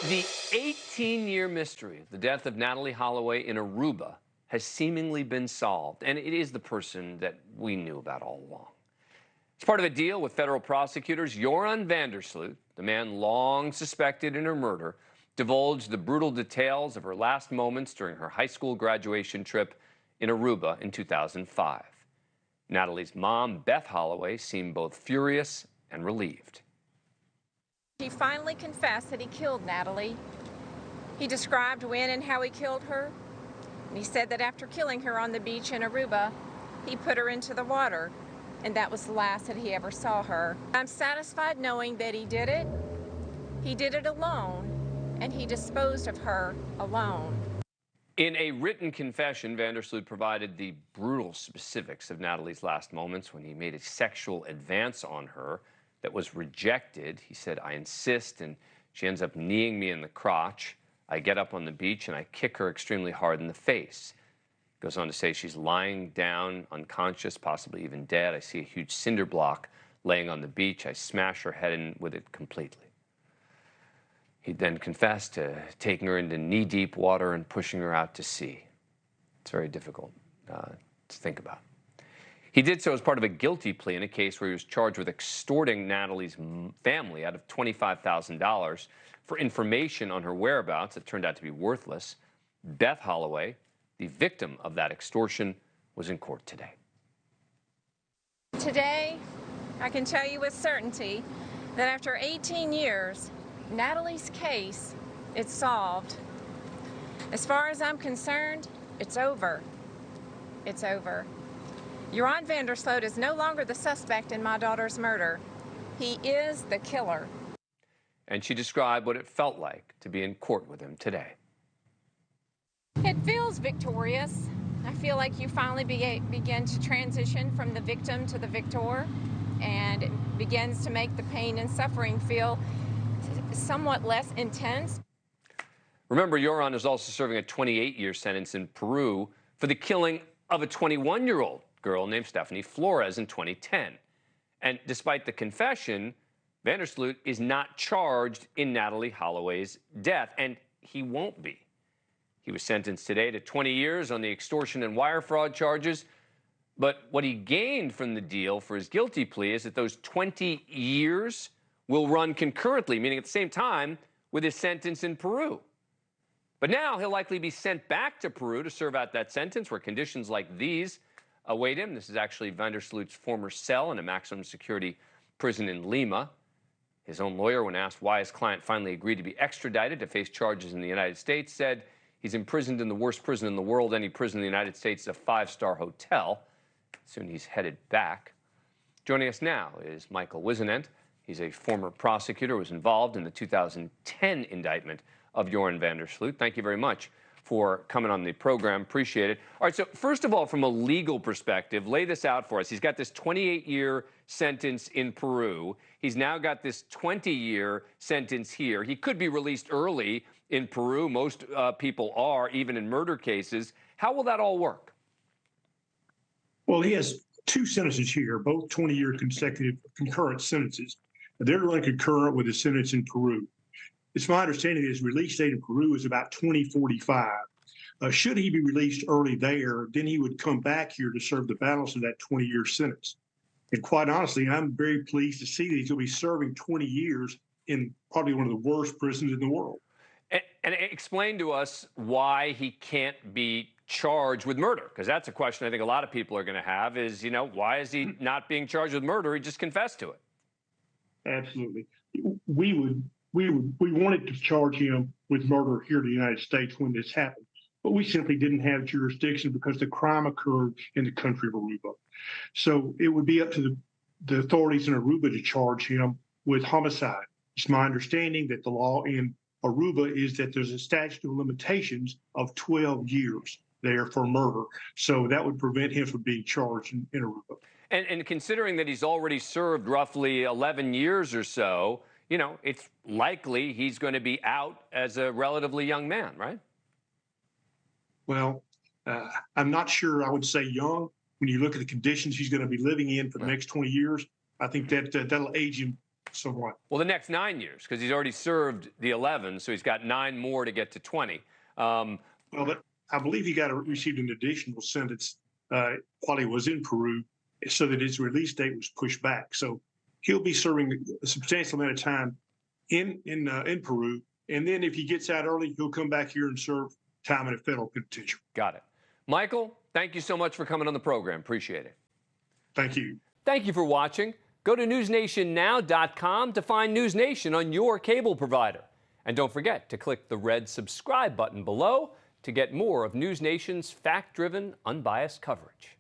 The 18-year mystery of the death of Natalee Holloway in Aruba has seemingly been solved, and it is the person that we knew about all along. As part of a deal with federal prosecutors, Joran Sloot, the man long suspected in her murder, divulged the brutal details of her last moments during her high school graduation trip in Aruba in 2005. Natalee's mom, Beth Holloway, seemed both furious and relieved. He finally confessed that he killed Natalee. He described when and how he killed her. And he said that after killing her on the beach in Aruba, he put her into the water, and that was the last that he ever saw her. I'm satisfied knowing that he did it. He did it alone, and he disposed of her alone. In a written confession, Sloot provided the brutal specifics of Natalee's last moments when he made a sexual advance on her that was rejected. He said, "I insist," and she ends up kneeing me in the crotch. I get up on the beach and I kick her extremely hard in the face. Goes on to say she's lying down, unconscious, possibly even dead. I see a huge cinder block laying on the beach. I smash her head in with it completely. He then confessed to taking her into knee-deep water and pushing her out to sea. It's very difficult to think about. He did so as part of a guilty plea in a case where he was charged with extorting Natalee's family out of $25,000 for information on her whereabouts that turned out to be worthless. Beth Holloway, the victim of that extortion, was in court today. Today, I can tell you with certainty that after 18 years, Natalee's case is solved. As far as I'm concerned, it's over. It's over. Joran Sloot is no longer the suspect in my daughter's murder. He is the killer. And she described what it felt like to be in court with him today. It feels victorious. I feel like you finally begin to transition from the victim to the victor, and it begins to make the pain and suffering feel somewhat less intense. Remember, Joran is also serving a 28-year sentence in Peru for the killing of a 21-year-old girl named Stephany Flores in 2010. And despite the confession, Sloot is not charged in Natalee Holloway's death, and he won't be. He was sentenced today to 20 years on the extortion and wire fraud charges. But what he gained from the deal for his guilty plea is that those 20 years will run concurrently, meaning at the same time with his sentence in Peru. But now he'll likely be sent back to Peru to serve out that sentence where conditions like these await him. This is actually Sloot's former cell in a maximum security prison in Lima. His own lawyer, when asked why his client finally agreed to be extradited to face charges in the United States, said he's imprisoned in the worst prison in the world. Any prison in the United States is a five-star hotel. Soon he's headed back. Joining us now is Michael Whisonant. He's a former prosecutor who was involved in the 2010 indictment of Joran Sloot. Thank you very much for coming on the program. Appreciate it. All right, so first of all, from a legal perspective, lay this out for us. He's got this 28-year sentence in Peru. He's now got this 20-year sentence here. He could be released early in Peru. Most people are, even in murder cases. How will that all work? Well, he has two sentences here, both 20-year consecutive concurrent sentences. They're running concurrent with his sentence in Peru. It's my understanding that his release date in Peru is about 2045. Should he be released early there, then he would come back here to serve the balance of that 20-year sentence. And quite honestly, I'm very pleased to see that he's going to be serving 20 years in probably one of the worst prisons in the world. And explain to us why he can't be charged with murder, because that's a question I think a lot of people are going to have is, you know, why is he not being charged with murder? He just confessed to it. Absolutely. We wanted to charge him with murder here in the United States when this happened, but we simply didn't have jurisdiction because the crime occurred in the country of Aruba. So it would be up to the authorities in Aruba to charge him with homicide. It's my understanding that the law in Aruba is that there's a statute of limitations of 12 years there for murder. So that would prevent him from being charged in Aruba. And considering that he's already served roughly 11 years or so, you know, it's likely he's going to be out as a relatively young man, right? Well, I'm not sure I would say young. When you look at the conditions he's going to be living in for the next 20 years, I think that that'll age him somewhat. Well, the next 9 years, because he's already served the 11, so he's got 9 more to get to 20. Well, but I believe he received an additional sentence while he was in Peru, so that his release date was pushed back. So he'll be serving a substantial amount of time in Peru, and then if he gets out early, he'll come back here and serve time in a federal penitentiary. Got it. Michael, thank you so much for coming on the program. Appreciate it. Thank you. Thank you for watching. Go to newsnationnow.com to find News Nation on your cable provider. And don't forget to click the red subscribe button below to get more of News Nation's fact-driven, unbiased coverage.